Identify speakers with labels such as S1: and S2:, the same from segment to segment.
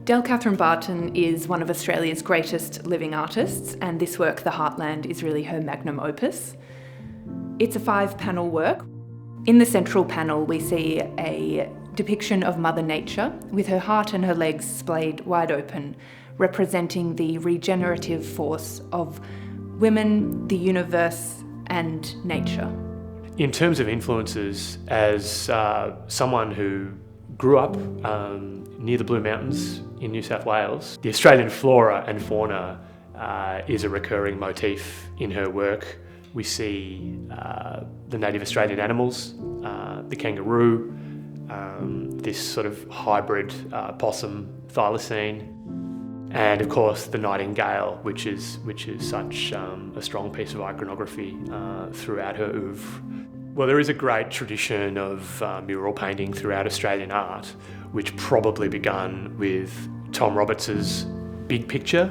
S1: Kathryn Barton is one of Australia's greatest living artists, and this work, The Heartland, is really her magnum opus. It's a 5-panel work. In the central panel, we see a depiction of Mother Nature with her heart and her legs splayed wide open, representing the regenerative force of women, the universe, and nature.
S2: In terms of influences, as someone who grew up near the Blue Mountains in New South Wales, the Australian flora and fauna is a recurring motif in her work. We see the native Australian animals, the kangaroo, this sort of hybrid possum thylacine, and of course the nightingale, which is such a strong piece of iconography throughout her oeuvre. Well, there is a great tradition of mural painting throughout Australian art, which probably began with Tom Roberts's Big Picture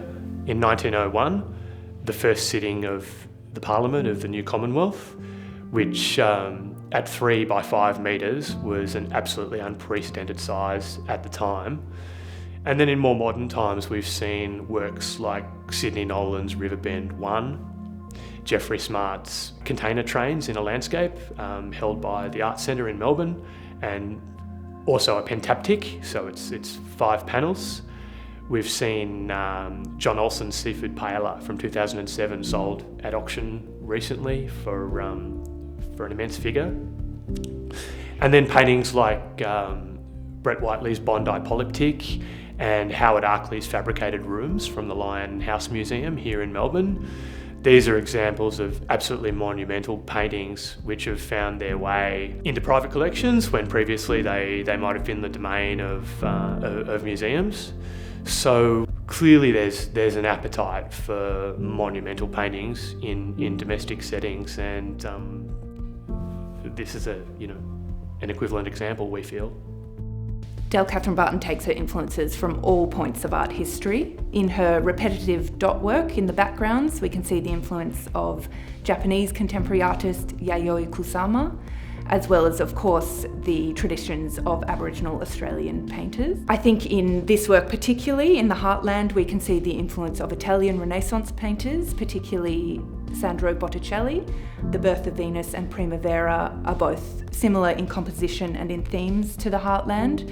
S2: in 1901, the first sitting of the Parliament of the New Commonwealth, which at 3 by 5 metres was an absolutely unprecedented size at the time. And then in more modern times, we've seen works like Sidney Nolan's Riverbend 1, Geoffrey Smart's Container Trains in a Landscape, held by the Arts Centre in Melbourne, and also a pentaptych, so it's 5 panels. We've seen John Olsen's Seafood Paella from 2007 sold at auction recently for an immense figure. And then paintings like Brett Whiteley's Bondi Polyptych and Howard Arkley's Fabricated Rooms from the Lion House Museum here in Melbourne. These are examples of absolutely monumental paintings which have found their way into private collections when previously they might have been the domain of museums. So clearly there's an appetite for monumental paintings in domestic settings, and this is an equivalent example, we feel.
S1: Kathryn Barton takes her influences from all points of art history. In her repetitive dot work in the backgrounds, we can see the influence of Japanese contemporary artist Yayoi Kusama, as well as, of course, the traditions of Aboriginal Australian painters. I think in this work particularly, in The Heartland, we can see the influence of Italian Renaissance painters, particularly Sandro Botticelli. The Birth of Venus and Primavera are both similar in composition and in themes to The Heartland.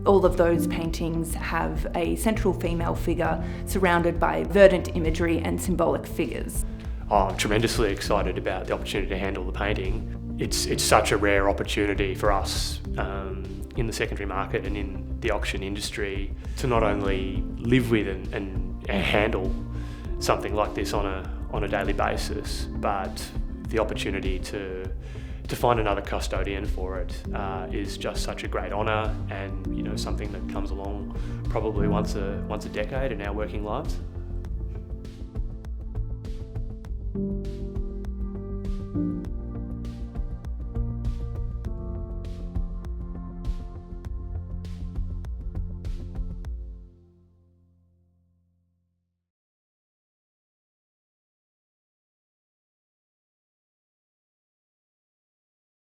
S1: All of those paintings have a central female figure surrounded by verdant imagery and symbolic figures.
S2: I'm tremendously excited about the opportunity to handle the painting. It's such a rare opportunity for us in the secondary market and in the auction industry to not only live with and handle something like this on a daily basis, but the opportunity to find another custodian for it is just such a great honour, and something that comes along probably once a decade in our working lives.